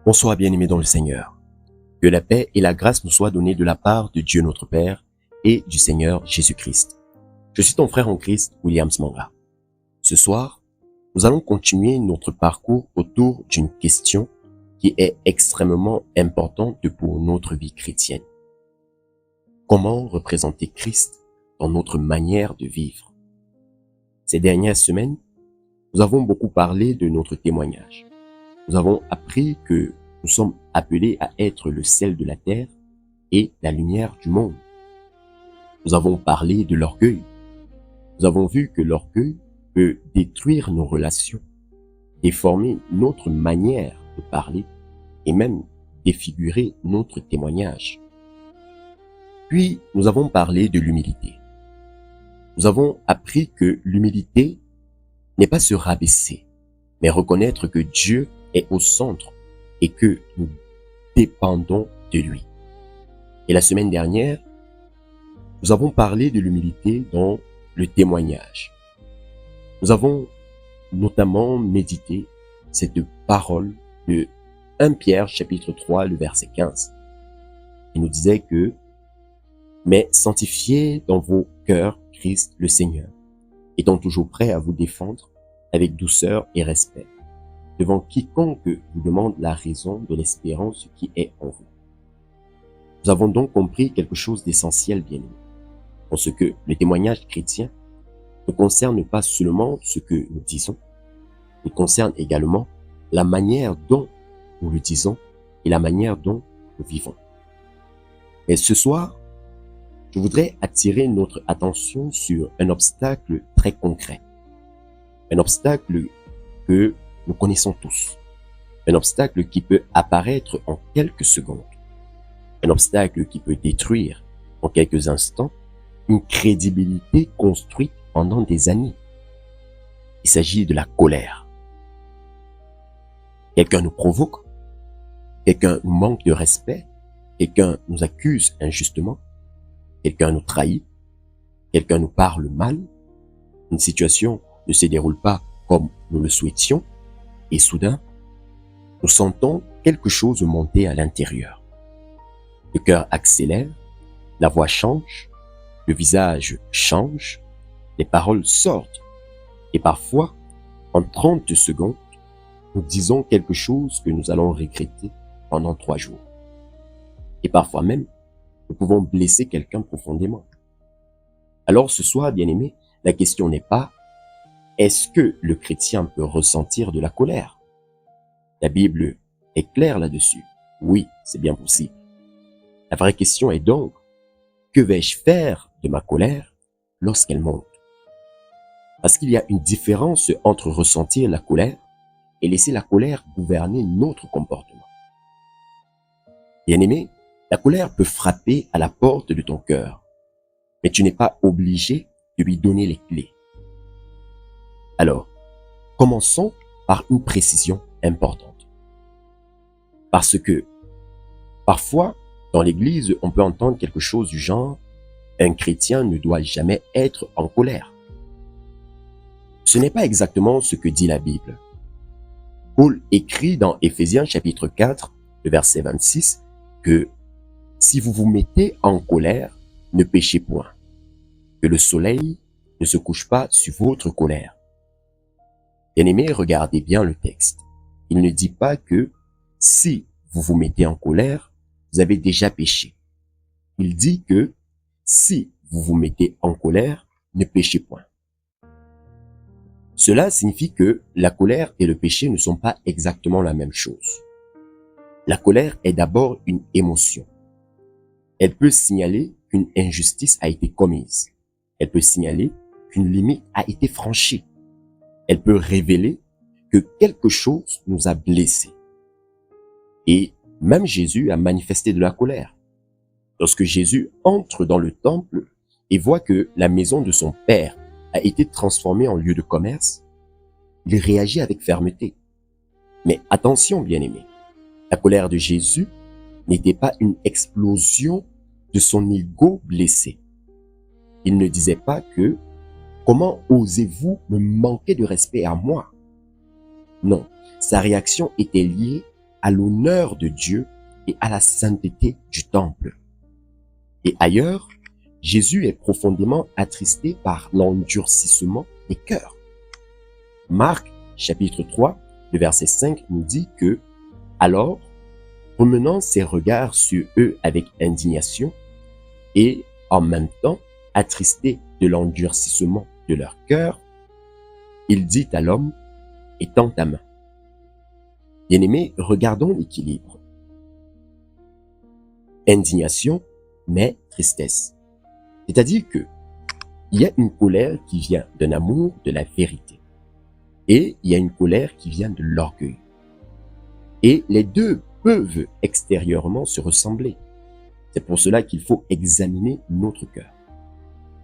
Bonsoir bien-aimés dans le Seigneur. Que la paix et la grâce nous soient données de la part de Dieu notre Père et du Seigneur Jésus-Christ. Je suis ton frère en Christ, William Smanga. Ce soir, nous allons continuer notre parcours autour d'une question qui est extrêmement importante pour notre vie chrétienne. Comment représenter Christ dans notre manière de vivre? Ces dernières semaines, nous avons beaucoup parlé de notre témoignage. Nous avons appris que nous sommes appelés à être le sel de la terre et la lumière du monde. Nous avons parlé de l'orgueil. Nous avons vu que l'orgueil peut détruire nos relations, déformer notre manière de parler et même défigurer notre témoignage. Puis, nous avons parlé de l'humilité. Nous avons appris que l'humilité n'est pas se rabaisser, mais reconnaître que Dieu est au centre et que nous dépendons de lui. Et la semaine dernière, nous avons parlé de l'humilité dans le témoignage. Nous avons notamment médité cette parole de 1 Pierre chapitre 3, le verset 15. Il nous disait que « Mais sanctifiez dans vos cœurs Christ le Seigneur, étant toujours prêt à vous défendre avec douceur et respect, devant quiconque vous demande la raison de l'espérance qui est en vous. » Nous avons donc compris quelque chose d'essentiel, bien-aimé, en ce que le témoignage chrétien ne concerne pas seulement ce que nous disons, il concerne également la manière dont nous le disons et la manière dont nous vivons. Et ce soir, je voudrais attirer notre attention sur un obstacle très concret. Un obstacle que nous connaissons tous. Un obstacle qui peut apparaître en quelques secondes. Un obstacle qui peut détruire en quelques instants une crédibilité construite pendant des années. Il s'agit de la colère. Quelqu'un nous provoque, quelqu'un nous manque de respect, quelqu'un nous accuse injustement, quelqu'un nous trahit, quelqu'un nous parle mal, une situation ne se déroule pas comme nous le souhaitions, et soudain, nous sentons quelque chose monter à l'intérieur. Le cœur accélère, la voix change, le visage change, les paroles sortent, et parfois, en 30 secondes, nous disons quelque chose que nous allons regretter pendant 3 jours. Et parfois même, nous pouvons blesser quelqu'un profondément. Alors ce soir, bien-aimé, la question n'est pas est-ce que le chrétien peut ressentir de la colère? La Bible est claire là-dessus. Oui, c'est bien possible. La vraie question est donc, que vais-je faire de ma colère lorsqu'elle monte? Parce qu'il y a une différence entre ressentir la colère et laisser la colère gouverner notre comportement. Bien-aimé, la colère peut frapper à la porte de ton cœur, mais tu n'es pas obligé de lui donner les clés. Alors, commençons par une précision importante. Parce que, parfois, dans l'église, on peut entendre quelque chose du genre « un chrétien ne doit jamais être en colère ». Ce n'est pas exactement ce que dit la Bible. Paul écrit dans Éphésiens chapitre 4, le verset 26, que « si vous vous mettez en colère, ne péchez point, que le soleil ne se couche pas sur votre colère. » Bien-aimés, regardez bien le texte. Il ne dit pas que si vous vous mettez en colère, vous avez déjà péché. Il dit que si vous vous mettez en colère, ne péchez point. Cela signifie que la colère et le péché ne sont pas exactement la même chose. La colère est d'abord une émotion. Elle peut signaler qu'une injustice a été commise. Elle peut signaler qu'une limite a été franchie. Elle peut révéler que quelque chose nous a blessés. Et même Jésus a manifesté de la colère. Lorsque Jésus entre dans le temple et voit que la maison de son Père a été transformée en lieu de commerce, il réagit avec fermeté. Mais attention, bien-aimés, la colère de Jésus n'était pas une explosion de son ego blessé. Il ne disait pas que « Comment osez-vous me manquer de respect à moi ?» Non, sa réaction était liée à l'honneur de Dieu et à la sainteté du temple. Et ailleurs, Jésus est profondément attristé par l'endurcissement des cœurs. Marc, chapitre 3, le verset 5 nous dit que « Alors, promenant ses regards sur eux avec indignation, et en même temps attristé de l'endurcissement de leur cœur, il dit à l'homme, étends ta main. » Bien-aimés, regardons l'équilibre. Indignation, mais tristesse. C'est-à-dire que il y a une colère qui vient d'un amour de la vérité. Et il y a une colère qui vient de l'orgueil. Et les deux peuvent extérieurement se ressembler. C'est pour cela qu'il faut examiner notre cœur.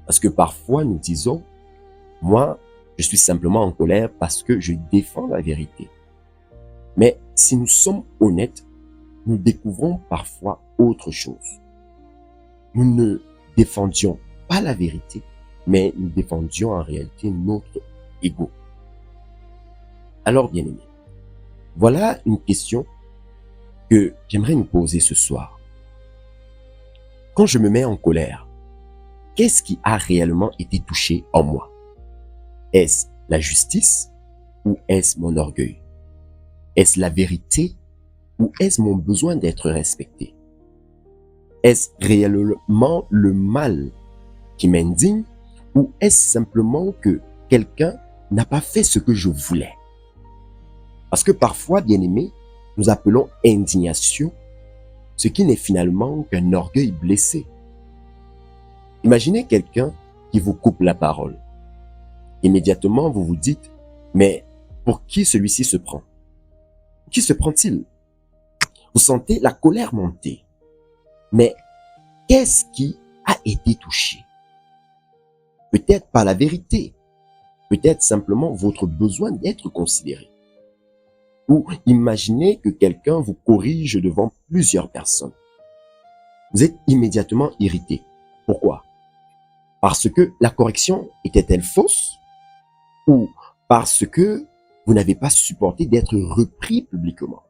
Parce que parfois nous disons, moi, je suis simplement en colère parce que je défends la vérité. Mais si nous sommes honnêtes, nous découvrons parfois autre chose. Nous ne défendions pas la vérité, mais nous défendions en réalité notre ego. Alors, bien-aimés, voilà une question que j'aimerais nous poser ce soir. Quand je me mets en colère, qu'est-ce qui a réellement été touché en moi? Est-ce la justice ou est-ce mon orgueil? Est-ce la vérité ou est-ce mon besoin d'être respecté? Est-ce réellement le mal qui m'indigne ou est-ce simplement que quelqu'un n'a pas fait ce que je voulais? Parce que parfois, bien-aimés, nous appelons indignation ce qui n'est finalement qu'un orgueil blessé. Imaginez quelqu'un qui vous coupe la parole. Immédiatement, vous vous dites, mais pour qui celui-ci se prend? Qui se prend-il? Vous sentez la colère monter. Mais qu'est-ce qui a été touché? Peut-être pas la vérité, peut-être simplement votre besoin d'être considéré. Ou imaginez que quelqu'un vous corrige devant plusieurs personnes. Vous êtes immédiatement irrité. Pourquoi? Parce que la correction était-elle fausse? Ou parce que vous n'avez pas supporté d'être repris publiquement?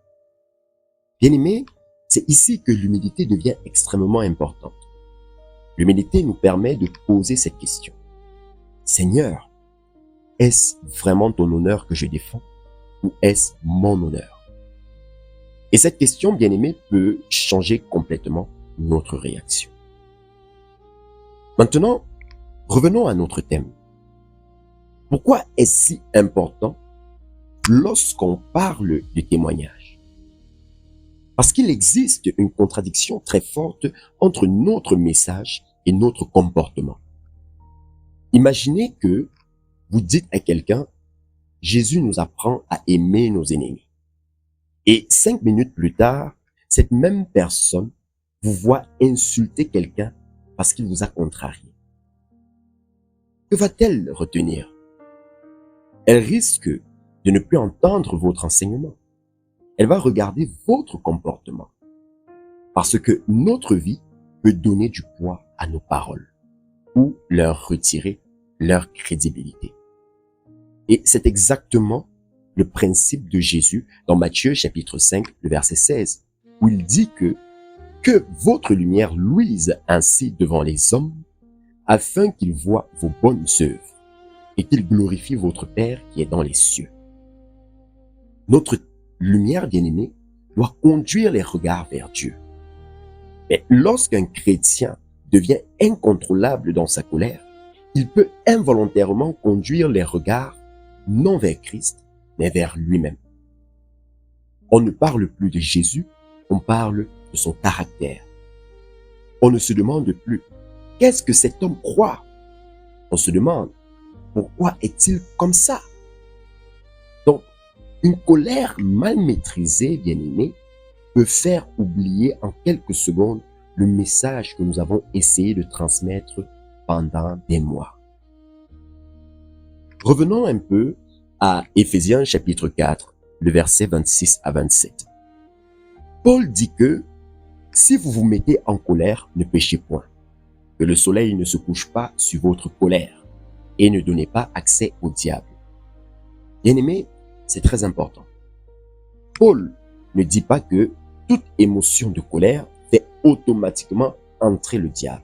Bien-aimés, c'est ici que l'humilité devient extrêmement importante. L'humilité nous permet de poser cette question. Seigneur, est-ce vraiment ton honneur que je défends ou est-ce mon honneur? Et cette question, bien-aimé, peut changer complètement notre réaction. Maintenant, revenons à notre thème. Pourquoi est-ce si important lorsqu'on parle de témoignage? Parce qu'il existe une contradiction très forte entre notre message et notre comportement. Imaginez que vous dites à quelqu'un, Jésus nous apprend à aimer nos ennemis. Et 5 minutes plus tard, cette même personne vous voit insulter quelqu'un parce qu'il vous a contrarié. Que va-t-elle retenir? Elle risque de ne plus entendre votre enseignement. Elle va regarder votre comportement. Parce que notre vie peut donner du poids à nos paroles ou leur retirer leur crédibilité. Et c'est exactement le principe de Jésus dans Matthieu chapitre 5, le verset 16, où il dit que votre lumière luise ainsi devant les hommes, afin qu'ils voient vos bonnes œuvres et qu'ils glorifient votre Père qui est dans les cieux. Notre lumière, bien-aimée, doit conduire les regards vers Dieu. Mais lorsqu'un chrétien devient incontrôlable dans sa colère, il peut involontairement conduire les regards non vers Christ, mais vers lui-même. On ne parle plus de Jésus, on parle de son caractère. On ne se demande plus, qu'est-ce que cet homme croit? On se demande, pourquoi est-il comme ça? Donc, une colère mal maîtrisée, bien-aimée, peut faire oublier en quelques secondes le message que nous avons essayé de transmettre pendant des mois. Revenons un peu à Éphésiens chapitre 4, le verset 26 à 27. Paul dit que si vous vous mettez en colère, ne péchez point, que le soleil ne se couche pas sur votre colère et ne donnez pas accès au diable. Bien-aimés, c'est très important. Paul ne dit pas que toute émotion de colère fait automatiquement entrer le diable.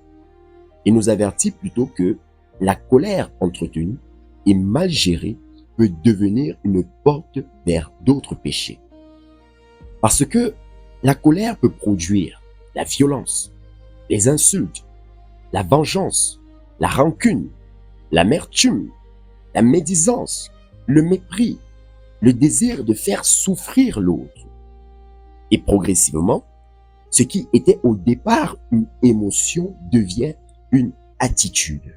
Il nous avertit plutôt que la colère entretenue et mal gérée peut devenir une porte vers d'autres péchés. Parce que la colère peut produire la violence, les insultes, la vengeance, la rancune, l'amertume, la médisance, le mépris, le désir de faire souffrir l'autre. Et progressivement, ce qui était au départ une émotion devient une attitude.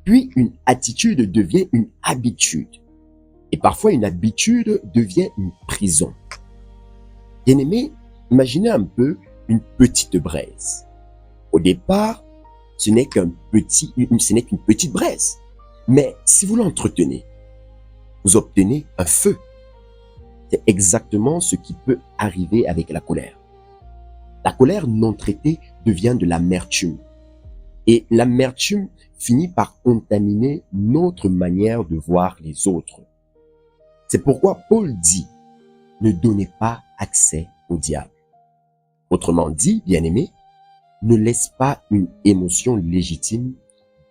Puis une attitude devient une habitude. Et parfois une habitude devient une prison. Bien-aimés, imaginez un peu une petite braise. Au départ, ce n'est qu'une petite braise. Mais si vous l'entretenez, vous obtenez un feu. C'est exactement ce qui peut arriver avec la colère. La colère non traitée devient de l'amertume. Et l'amertume finit par contaminer notre manière de voir les autres. C'est pourquoi Paul dit, ne donnez pas accès au diable. Autrement dit, bien-aimé, ne laisse pas une émotion légitime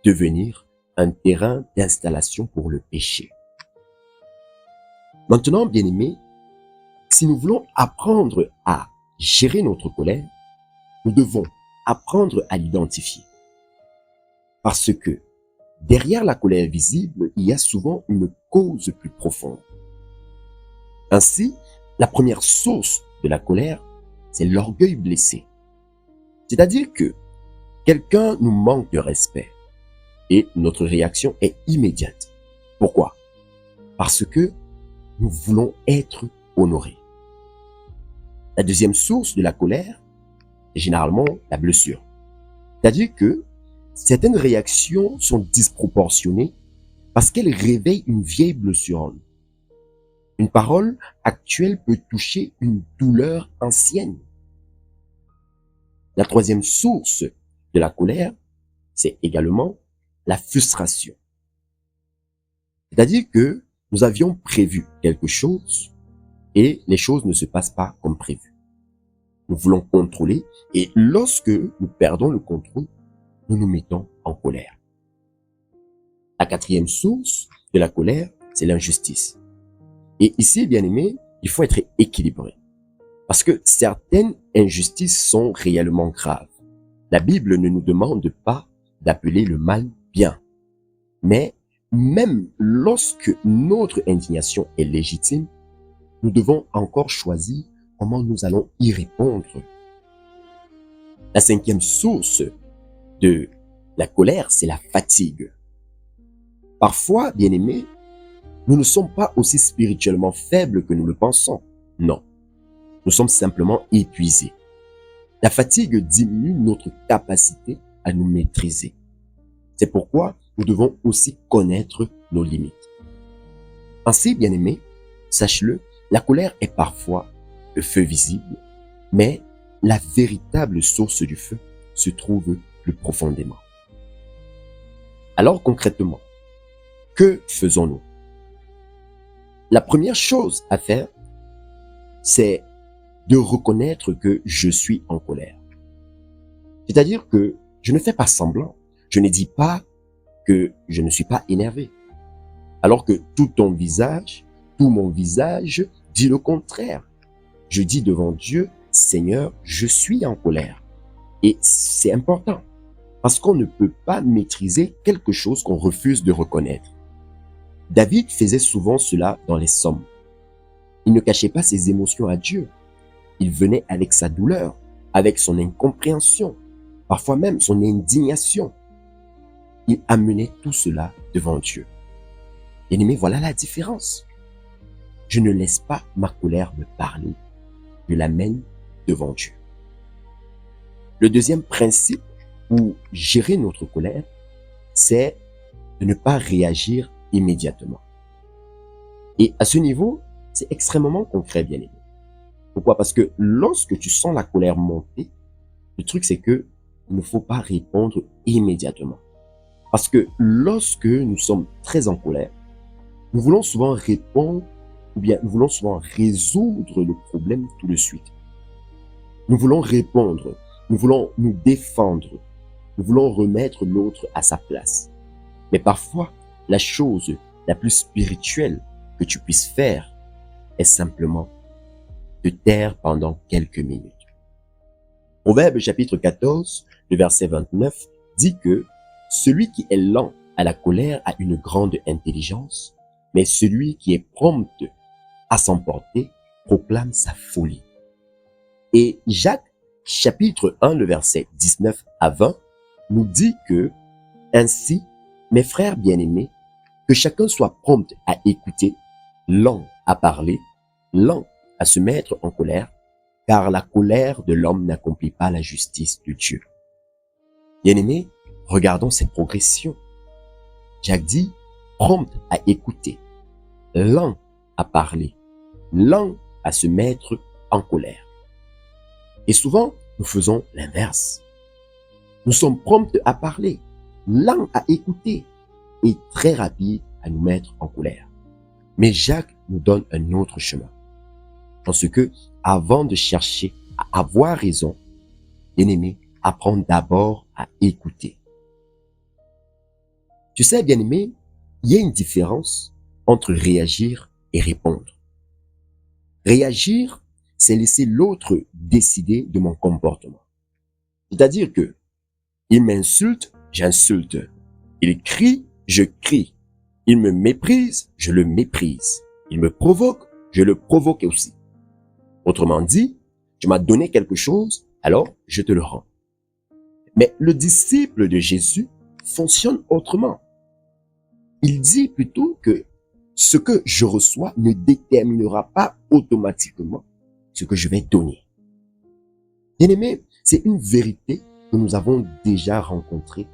devenir un terrain d'installation pour le péché. Maintenant, bien-aimé, si nous voulons apprendre à gérer notre colère, nous devons apprendre à l'identifier. Parce que derrière la colère visible, il y a souvent une cause plus profonde. Ainsi, la première source de la colère, c'est l'orgueil blessé. C'est-à-dire que quelqu'un nous manque de respect et notre réaction est immédiate. Pourquoi? Parce que nous voulons être honorés. La deuxième source de la colère, c'est généralement la blessure. C'est-à-dire que certaines réactions sont disproportionnées parce qu'elles réveillent une vieille blessure en nous. Une parole actuelle peut toucher une douleur ancienne. La troisième source de la colère, c'est également la frustration. C'est-à-dire que nous avions prévu quelque chose et les choses ne se passent pas comme prévu. Nous voulons contrôler et lorsque nous perdons le contrôle, nous nous mettons en colère. La quatrième source de la colère, c'est l'injustice. Et ici, bien aimé, il faut être équilibré. Parce que certaines injustices sont réellement graves. La Bible ne nous demande pas d'appeler le mal bien. Mais même lorsque notre indignation est légitime, nous devons encore choisir comment nous allons y répondre. La cinquième source de la colère, c'est la fatigue. Parfois, bien aimé, nous ne sommes pas aussi spirituellement faibles que nous le pensons. Non, nous sommes simplement épuisés. La fatigue diminue notre capacité à nous maîtriser. C'est pourquoi nous devons aussi connaître nos limites. Ainsi, bien aimé, sache-le, la colère est parfois le feu visible, mais la véritable source du feu se trouve plus profondément. Alors concrètement, que faisons-nous? La première chose à faire, c'est de reconnaître que je suis en colère. C'est-à-dire que je ne fais pas semblant. Je ne dis pas que je ne suis pas énervé. Alors que tout mon visage dit le contraire. Je dis devant Dieu, Seigneur, je suis en colère. Et c'est important. Parce qu'on ne peut pas maîtriser quelque chose qu'on refuse de reconnaître. David faisait souvent cela dans les psaumes. Il ne cachait pas ses émotions à Dieu. Il venait avec sa douleur, avec son incompréhension, parfois même son indignation. Il amenait tout cela devant Dieu. Bien-aimé, voilà la différence. Je ne laisse pas ma colère me parler. Je l'amène devant Dieu. Le deuxième principe pour gérer notre colère, c'est de ne pas réagir immédiatement. Et à ce niveau, c'est extrêmement concret, bien aimé. Pourquoi? Parce que lorsque tu sens la colère monter, le truc c'est que il ne faut pas répondre immédiatement. Parce que lorsque nous sommes très en colère, nous voulons souvent répondre ou bien nous voulons souvent résoudre le problème tout de suite. Nous voulons répondre, nous voulons nous défendre, nous voulons remettre l'autre à sa place. Mais parfois, la chose la plus spirituelle que tu puisses faire est simplement te taire pendant quelques minutes. Proverbe chapitre 14, le verset 29 dit que celui qui est lent à la colère a une grande intelligence, mais celui qui est prompt à s'emporter proclame sa folie. Et Jacques chapitre 1, le verset 19 à 20 nous dit que ainsi, mes frères bien-aimés, que chacun soit prompt à écouter, lent à parler, lent à se mettre en colère, car la colère de l'homme n'accomplit pas la justice de Dieu. Bien-aimés, regardons cette progression. Jacques dit, prompt à écouter, lent à parler, lent à se mettre en colère. Et souvent, nous faisons l'inverse. Nous sommes prompts à parler, lents à écouter et très rapides à nous mettre en colère. Mais Jacques nous donne un autre chemin. Parce que, avant de chercher à avoir raison, bien-aimé, apprends d'abord à écouter. Tu sais, bien-aimé, il y a une différence entre réagir et répondre. Réagir, c'est laisser l'autre décider de mon comportement. C'est-à-dire que, il m'insulte, j'insulte. Il crie, je crie. Il me méprise, je le méprise. Il me provoque, je le provoque aussi. Autrement dit, tu m'as donné quelque chose, alors je te le rends. Mais le disciple de Jésus fonctionne autrement. Il dit plutôt que ce que je reçois ne déterminera pas automatiquement ce que je vais donner. Bien-aimé, c'est une vérité que nous avons déjà rencontrée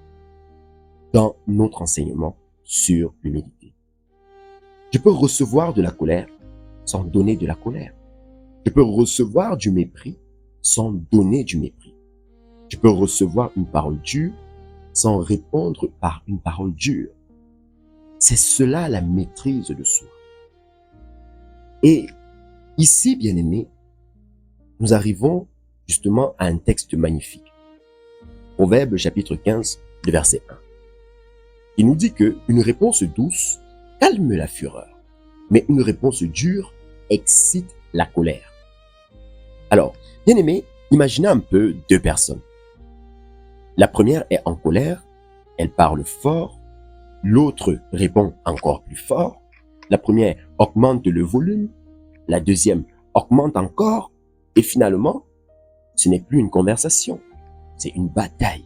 dans notre enseignement sur l'humilité. Je peux recevoir de la colère sans donner de la colère. Je peux recevoir du mépris sans donner du mépris. Je peux recevoir une parole dure sans répondre par une parole dure. C'est cela la maîtrise de soi. Et ici, bien-aimés, nous arrivons justement à un texte magnifique. Proverbe chapitre 15, le verset 1. Il nous dit que une réponse douce calme la fureur, mais une réponse dure excite la colère. Alors, bien-aimés, imaginez un peu deux personnes. La première est en colère, elle parle fort, l'autre répond encore plus fort. La première augmente le volume, la deuxième augmente encore, et finalement, ce n'est plus une conversation, c'est une bataille.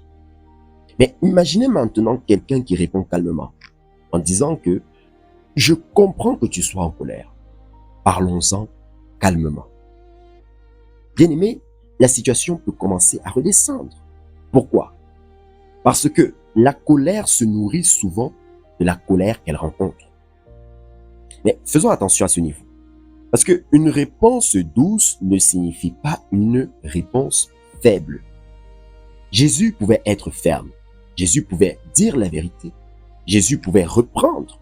Mais imaginez maintenant quelqu'un qui répond calmement, en disant que « Je comprends que tu sois en colère. Parlons-en calmement. » Bien-aimé, la situation peut commencer à redescendre. Pourquoi? Parce que la colère se nourrit souvent de la colère qu'elle rencontre. Mais faisons attention à ce niveau. Parce qu'une réponse douce ne signifie pas une réponse faible. Jésus pouvait être ferme. Jésus pouvait dire la vérité. Jésus pouvait reprendre.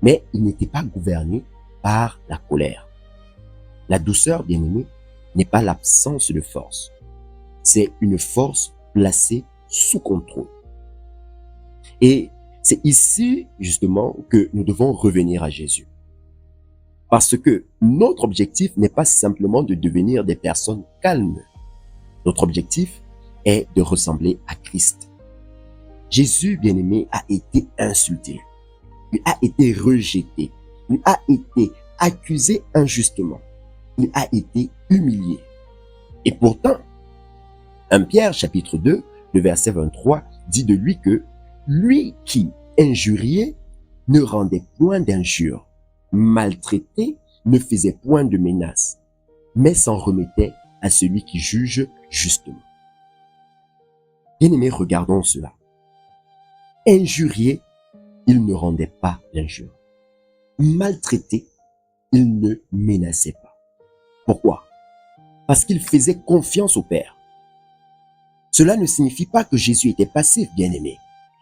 Mais il n'était pas gouverné par la colère. La douceur, bien-aimé, n'est pas l'absence de force. C'est une force placée sous contrôle. Et c'est ici, justement, que nous devons revenir à Jésus. Parce que notre objectif n'est pas simplement de devenir des personnes calmes. Notre objectif est de ressembler à Christ. Jésus, bien-aimé, a été insulté. Il a été rejeté. Il a été accusé injustement. Il a été humilié. Et pourtant, 1 Pierre chapitre 2, le verset 23 dit de lui que lui qui injuriait ne rendait point d'injures, maltraité ne faisait point de menaces, mais s'en remettait à celui qui juge justement. Bien-aimés, regardons cela. Injurié, il ne rendait pas l'injure. Maltraité, il ne menaçait pas. Pourquoi? Parce qu'il faisait confiance au Père. Cela ne signifie pas que Jésus était passif, bien-aimé.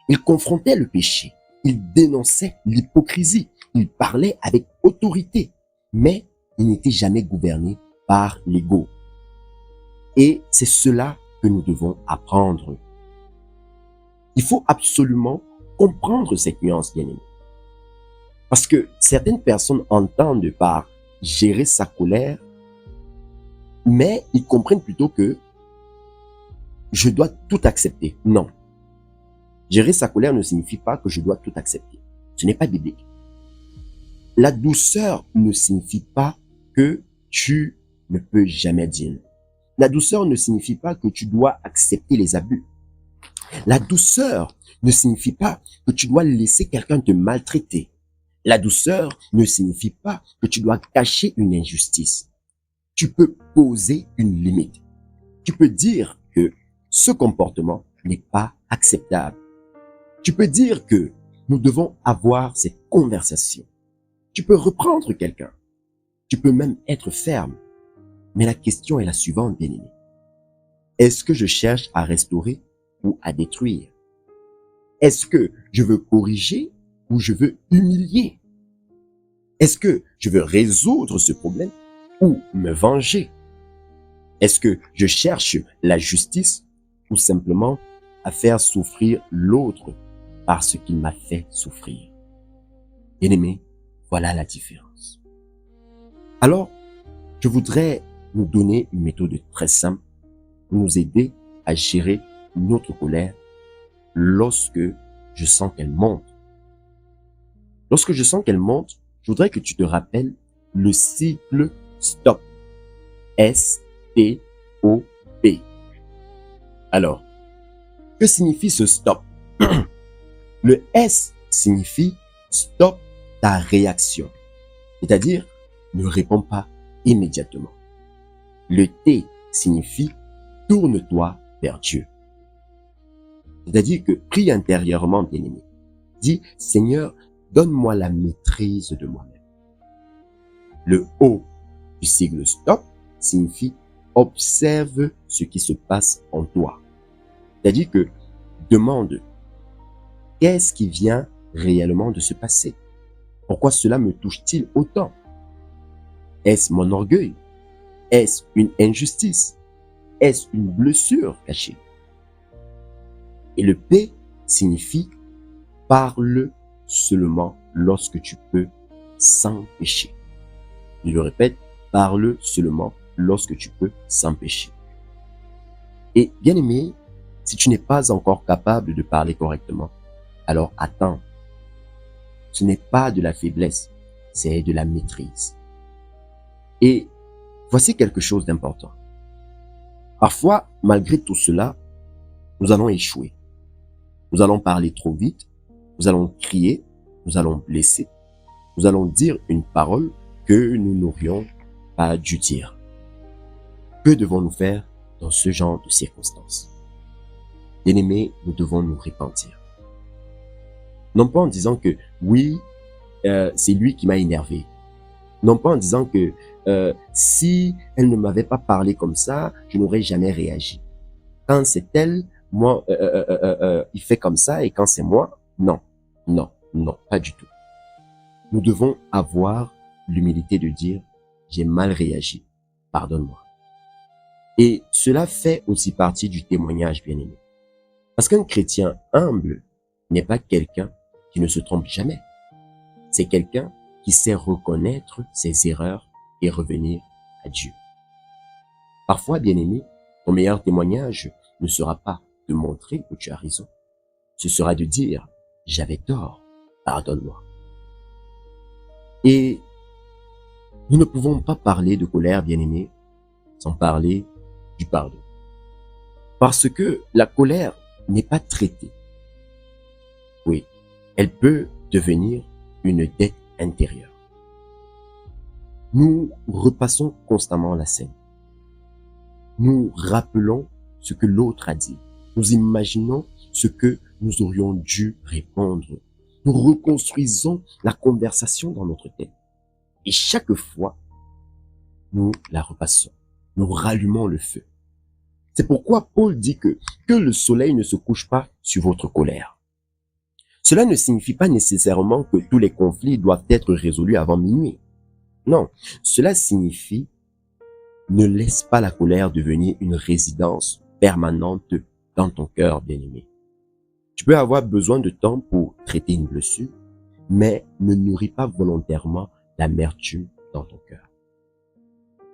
Il confrontait le péché. Il dénonçait l'hypocrisie. Il parlait avec autorité. mais il n'était jamais gouverné par l'ego. Et c'est cela que nous devons apprendre. Il faut absolument comprendre cette nuance, bien-aimé. Parce que certaines personnes entendent par gérer sa colère, mais ils comprennent plutôt que je dois tout accepter. Non. Gérer sa colère ne signifie pas que je dois tout accepter. Ce n'est pas biblique. La douceur ne signifie pas que tu ne peux jamais dire. La douceur ne signifie pas que tu dois accepter les abus. La douceur ne signifie pas que tu dois laisser quelqu'un te maltraiter. La douceur ne signifie pas que tu dois cacher une injustice. Tu peux poser une limite. Tu peux dire que ce comportement n'est pas acceptable. Tu peux dire que nous devons avoir cette conversation. Tu peux reprendre quelqu'un. Tu peux même être ferme. Mais la question est la suivante, bien-aimé. Est-ce que je cherche à restaurer ou à détruire? Est-ce que je veux corriger ou je veux humilier? Est-ce que je veux résoudre ce problème ou me venger? Est-ce que je cherche la justice ou simplement à faire souffrir l'autre parce qu'il m'a fait souffrir? Bien-aimé, voilà la différence. Alors, je voudrais nous donner une méthode très simple pour nous aider à gérer notre colère lorsque je sens qu'elle monte. Lorsque je sens qu'elle monte, je voudrais que tu te rappelles le cycle STOP. S-T-O-P. Alors, que signifie ce stop? Le S signifie stop ta réaction, c'est-à-dire ne réponds pas immédiatement. Le T signifie tourne-toi vers Dieu. C'est-à-dire que prie intérieurement, bien-aimé. Dis, Seigneur, donne-moi la maîtrise de moi-même. Le O du sigle stop signifie observe ce qui se passe en toi. C'est-à-dire que demande, qu'est-ce qui vient réellement de se passer? Pourquoi cela me touche-t-il autant? Est-ce mon orgueil? Est-ce une injustice? Est-ce une blessure cachée? Et le P signifie parle seulement lorsque tu peux sans péché. Je le répète, parle seulement lorsque tu peux sans péché. Et bien aimé, si tu n'es pas encore capable de parler correctement, alors attends. Ce n'est pas de la faiblesse, c'est de la maîtrise. Et voici quelque chose d'important. Parfois, malgré tout cela, nous allons échouer. Nous allons parler trop vite, nous allons crier, nous allons blesser, nous allons dire une parole que nous n'aurions pas dû dire. Que devons-nous faire dans ce genre de circonstances? Bien-aimés, nous devons nous repentir. Non pas en disant que oui, c'est lui qui m'a énervé. Non pas en disant que si elle ne m'avait pas parlé comme ça, je n'aurais jamais réagi. Quand c'est elle, moi, il fait comme ça, et quand c'est moi, non, non, non, pas du tout. Nous devons avoir l'humilité de dire, j'ai mal réagi, pardonne-moi. Et cela fait aussi partie du témoignage, bien-aimé. Parce qu'un chrétien humble n'est pas quelqu'un qui ne se trompe jamais. C'est quelqu'un qui sait reconnaître ses erreurs et revenir à Dieu. Parfois, bien-aimé, ton meilleur témoignage ne sera pas de montrer que tu as raison. Ce sera de dire, j'avais tort, pardonne-moi. Et nous ne pouvons pas parler de colère, bien-aimé, sans parler du pardon. Parce que la colère n'est pas traitée. Oui, elle peut devenir une dette intérieure. Nous repassons constamment la scène. Nous rappelons ce que l'autre a dit. Nous imaginons ce que nous aurions dû répondre. Nous reconstruisons la conversation dans notre tête. Et chaque fois, nous la repassons. Nous rallumons le feu. C'est pourquoi Paul dit que le soleil ne se couche pas sur votre colère. Cela ne signifie pas nécessairement que tous les conflits doivent être résolus avant minuit. Non, cela signifie ne laisse pas la colère devenir une résidence permanente dans ton cœur, bien-aimé. Tu peux avoir besoin de temps pour traiter une blessure, mais ne nourris pas volontairement l'amertume dans ton cœur.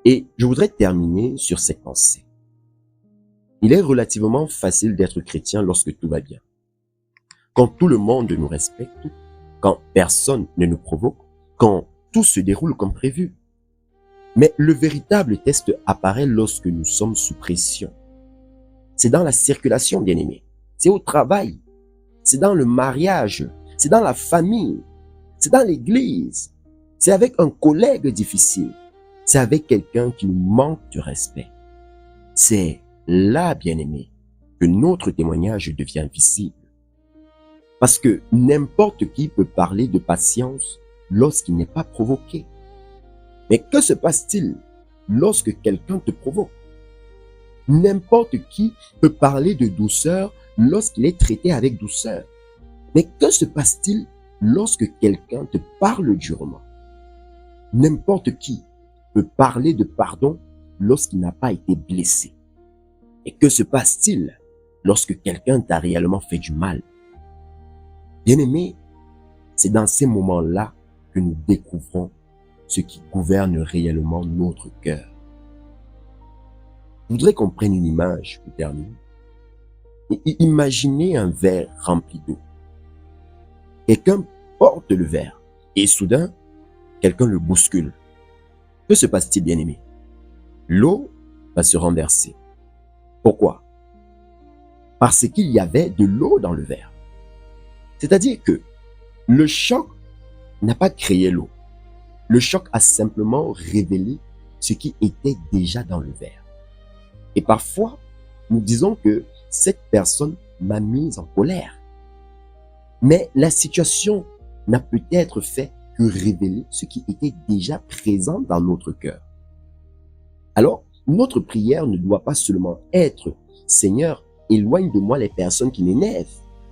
Et je voudrais terminer sur cette pensée. Il est relativement facile d'être chrétien lorsque tout va bien. Quand tout le monde nous respecte, quand personne ne nous provoque, quand tout se déroule comme prévu. Mais le véritable test apparaît lorsque nous sommes sous pression. C'est dans la circulation, bien-aimé. C'est au travail. C'est dans le mariage. C'est dans la famille. C'est dans l'église. C'est avec un collègue difficile. C'est avec quelqu'un qui nous manque de respect. C'est là, bien-aimé, que notre témoignage devient visible. Parce que n'importe qui peut parler de patience lorsqu'il n'est pas provoqué. Mais que se passe-t-il lorsque quelqu'un te provoque? N'importe qui peut parler de douceur lorsqu'il est traité avec douceur. Mais que se passe-t-il lorsque quelqu'un te parle durement? N'importe qui peut parler de pardon lorsqu'il n'a pas été blessé. Et que se passe-t-il lorsque quelqu'un t'a réellement fait du mal? Bien-aimé, c'est dans ces moments-là que nous découvrons ce qui gouverne réellement notre cœur. Je voudrais qu'on prenne une image pour terminer. Imaginez un verre rempli d'eau. Quelqu'un porte le verre et soudain, quelqu'un le bouscule. Que se passe-t-il, bien-aimé? L'eau va se renverser. Pourquoi? Parce qu'il y avait de l'eau dans le verre. C'est-à-dire que le choc n'a pas créé l'eau. Le choc a simplement révélé ce qui était déjà dans le verre. Et parfois, nous disons que cette personne m'a mise en colère. Mais la situation n'a peut-être fait que révéler ce qui était déjà présent dans notre cœur. Alors, notre prière ne doit pas seulement être « Seigneur, éloigne de moi les personnes qui m'énervent ».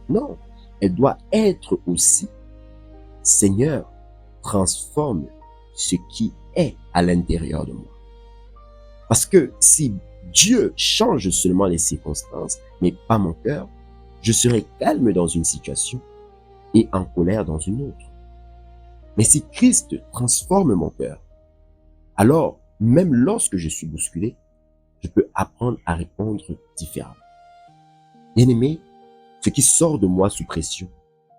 Non, elle doit être aussi « Seigneur, transforme ce qui est à l'intérieur de moi ». Parce que si Dieu change seulement les circonstances, mais pas mon cœur, je serai calme dans une situation et en colère dans une autre. Mais si Christ transforme mon cœur, alors, même lorsque je suis bousculé, je peux apprendre à répondre différemment. Bien-aimé, ce qui sort de moi sous pression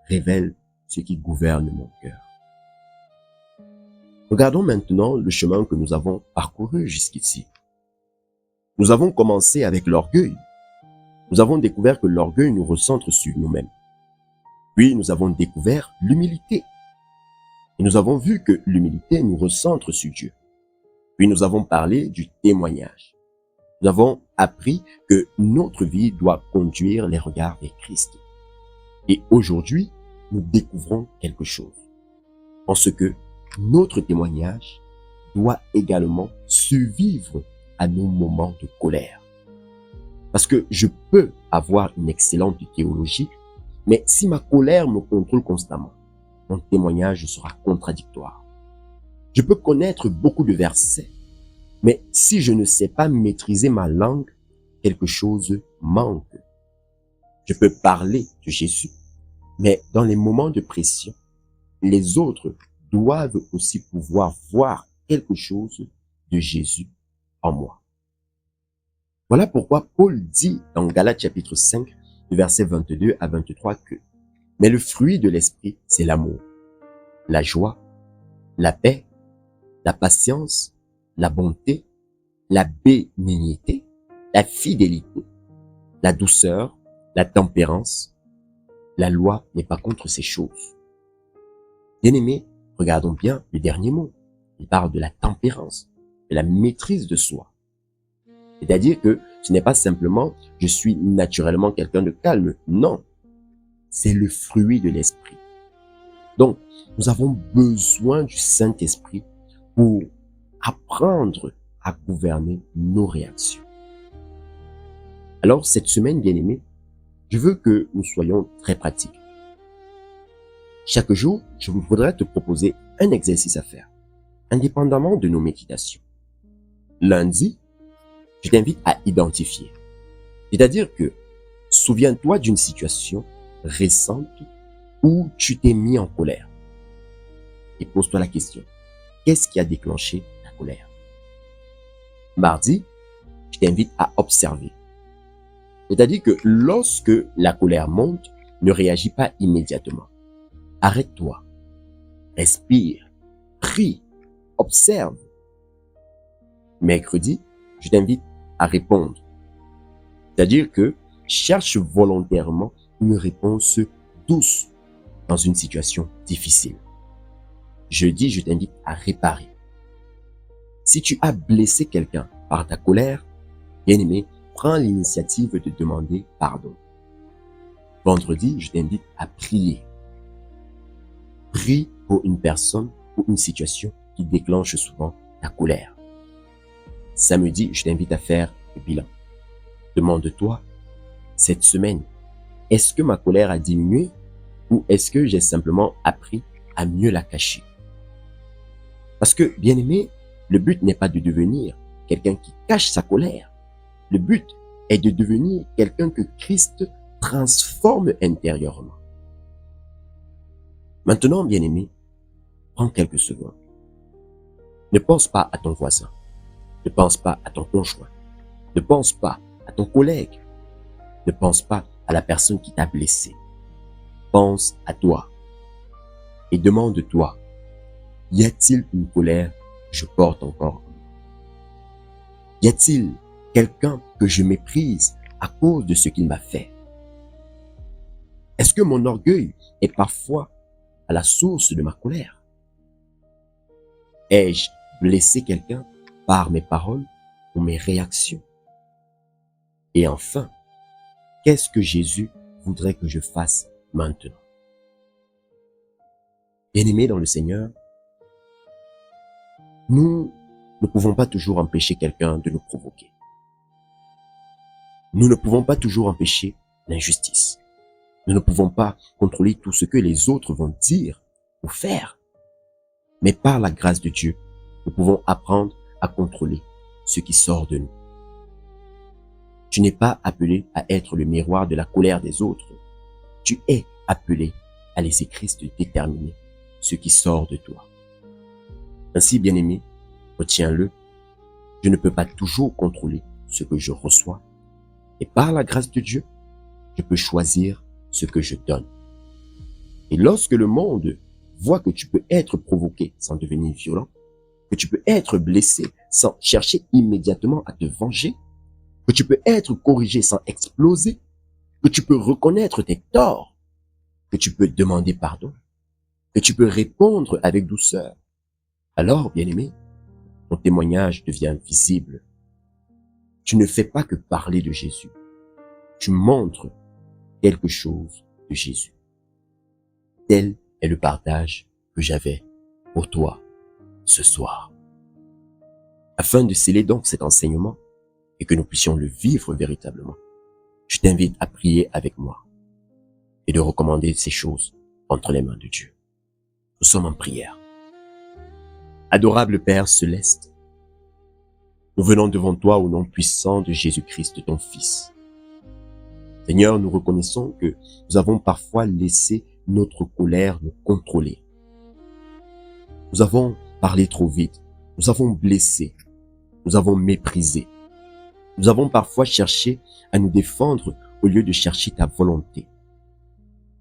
révèle ce qui gouverne mon cœur. Regardons maintenant le chemin que nous avons parcouru jusqu'ici. Nous avons commencé avec l'orgueil. Nous avons découvert que l'orgueil nous recentre sur nous-mêmes. Puis nous avons découvert l'humilité. Et nous avons vu que l'humilité nous recentre sur Dieu. Puis nous avons parlé du témoignage. Nous avons appris que notre vie doit conduire les regards vers Christ. Et aujourd'hui, nous découvrons quelque chose. En ce que notre témoignage doit également survivre à nos moments de colère. Parce que je peux avoir une excellente théologie, mais si ma colère me contrôle constamment, mon témoignage sera contradictoire. Je peux connaître beaucoup de versets, mais si je ne sais pas maîtriser ma langue, quelque chose manque. Je peux parler de Jésus, mais dans les moments de pression, les autres doivent aussi pouvoir voir quelque chose de Jésus en moi. Voilà pourquoi Paul dit dans Galates chapitre 5, versets 22 à 23 que « Mais le fruit de l'esprit, c'est l'amour, la joie, la paix, la patience, la bonté, la bénignité, la fidélité, la douceur, la tempérance. La loi n'est pas contre ces choses. » Bien-aimés, regardons bien le dernier mot. Il parle de la tempérance, de la maîtrise de soi. C'est-à-dire que ce n'est pas simplement « je suis naturellement quelqu'un de calme ». Non, c'est le fruit de l'esprit. Donc, nous avons besoin du Saint-Esprit pour apprendre à gouverner nos réactions. Alors, cette semaine, bien-aimés, je veux que nous soyons très pratiques. Chaque jour, je voudrais te proposer un exercice à faire. indépendamment de nos méditations. Lundi, je t'invite à identifier. C'est-à-dire que, souviens-toi d'une situation récente où tu t'es mis en colère. Et pose-toi la question, qu'est-ce qui a déclenché ta colère? Mardi, je t'invite à observer. C'est-à-dire que lorsque la colère monte, ne réagis pas immédiatement. Arrête-toi, respire, prie, observe. Mercredi, je t'invite à répondre. C'est-à-dire que cherche volontairement une réponse douce dans une situation difficile. Jeudi, je t'invite à réparer. Si tu as blessé quelqu'un par ta colère, bien-aimé, prends l'initiative de demander pardon. Vendredi, je t'invite à prier. Prie pour une personne ou une situation qui déclenche souvent ta colère. Samedi, je t'invite à faire le bilan. Demande-toi, cette semaine, est-ce que ma colère a diminué ou est-ce que j'ai simplement appris à mieux la cacher? Parce que, bien aimé, le but n'est pas de devenir quelqu'un qui cache sa colère. Le but est de devenir quelqu'un que Christ transforme intérieurement. Maintenant, bien aimé, prends quelques secondes. Ne pense pas à ton voisin. Ne pense pas à ton conjoint. Ne pense pas à ton collègue. Ne pense pas à la personne qui t'a blessé. Pense à toi. Et demande-toi, y a-t-il une colère que je porte encore? Y a-t-il quelqu'un que je méprise à cause de ce qu'il m'a fait? Est-ce que mon orgueil est parfois à la source de ma colère? Ai-je blessé quelqu'un par mes paroles ou mes réactions? Et enfin, qu'est-ce que Jésus voudrait que je fasse maintenant? Bien-aimés dans le Seigneur, nous ne pouvons pas toujours empêcher quelqu'un de nous provoquer. Nous ne pouvons pas toujours empêcher l'injustice. Nous ne pouvons pas contrôler tout ce que les autres vont dire ou faire. Mais par la grâce de Dieu, nous pouvons apprendre à contrôler ce qui sort de nous. Tu n'es pas appelé à être le miroir de la colère des autres. Tu es appelé à laisser Christ déterminer ce qui sort de toi. Ainsi, bien-aimé, retiens-le, je ne peux pas toujours contrôler ce que je reçois. Et par la grâce de Dieu, je peux choisir ce que je donne. Et lorsque le monde voit que tu peux être provoqué sans devenir violent, que tu peux être blessé sans chercher immédiatement à te venger, que tu peux être corrigé sans exploser, que tu peux reconnaître tes torts, que tu peux demander pardon, que tu peux répondre avec douceur, alors, bien-aimé, ton témoignage devient visible. Tu ne fais pas que parler de Jésus. Tu montres quelque chose de Jésus. Tel est le partage que j'avais pour toi ce soir. Afin de sceller donc cet enseignement et que nous puissions le vivre véritablement, je t'invite à prier avec moi et de recommander ces choses entre les mains de Dieu. Nous sommes en prière. Adorable Père céleste, nous venons devant toi au nom puissant de Jésus-Christ, ton Fils. Seigneur, nous reconnaissons que nous avons parfois laissé notre colère nous contrôler. Nous avons parlé trop vite, nous avons blessé, nous avons méprisé. Nous avons parfois cherché à nous défendre au lieu de chercher ta volonté.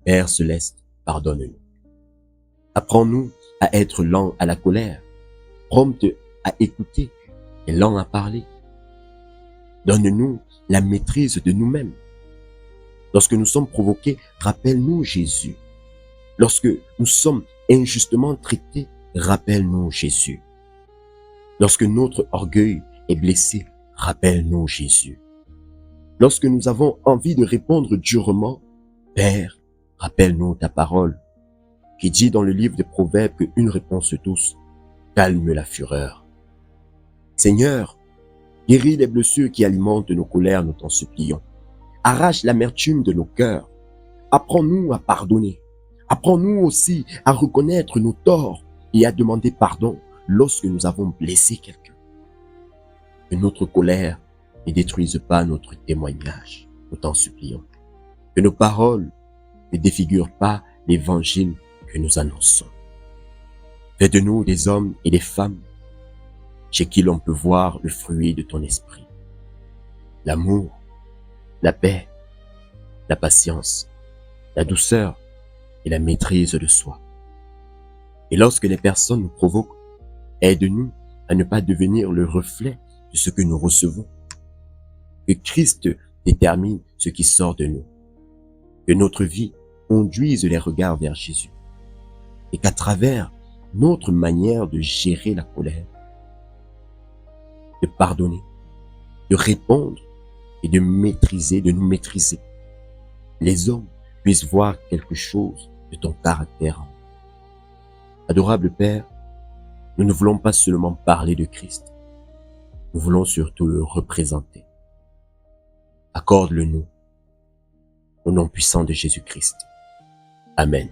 Père céleste, pardonne-nous. Apprends-nous à être lent à la colère, prompt à écouter et lent à parler. Donne-nous la maîtrise de nous-mêmes. Lorsque nous sommes provoqués, rappelle-nous Jésus. Lorsque nous sommes injustement traités, rappelle-nous Jésus. Lorsque notre orgueil est blessé, rappelle-nous Jésus. Lorsque nous avons envie de répondre durement, Père, rappelle-nous ta parole, qui dit dans le livre des Proverbes qu'une réponse douce calme la fureur. Seigneur, guéris les blessures qui alimentent nos colères, nous t'en supplions. Arrache l'amertume de nos cœurs. Apprends-nous à pardonner. Apprends-nous aussi à reconnaître nos torts et à demander pardon lorsque nous avons blessé quelqu'un. Que notre colère ne détruise pas notre témoignage, nous t'en supplions. Que nos paroles ne défigurent pas l'évangile que nous annonçons. Fais de nous des hommes et des femmes chez qui l'on peut voir le fruit de ton esprit. L'amour, la paix, la patience, la douceur et la maîtrise de soi. Et lorsque les personnes nous provoquent, aide-nous à ne pas devenir le reflet de ce que nous recevons. Que Christ détermine ce qui sort de nous. Que notre vie conduise les regards vers Jésus. Et qu'à travers notre manière de gérer la colère, de pardonner, de répondre et de nous maîtriser, les hommes puissent voir quelque chose de ton caractère. Adorable Père, nous ne voulons pas seulement parler de Christ, nous voulons surtout le représenter. Accorde-le-nous au nom puissant de Jésus-Christ. Amen.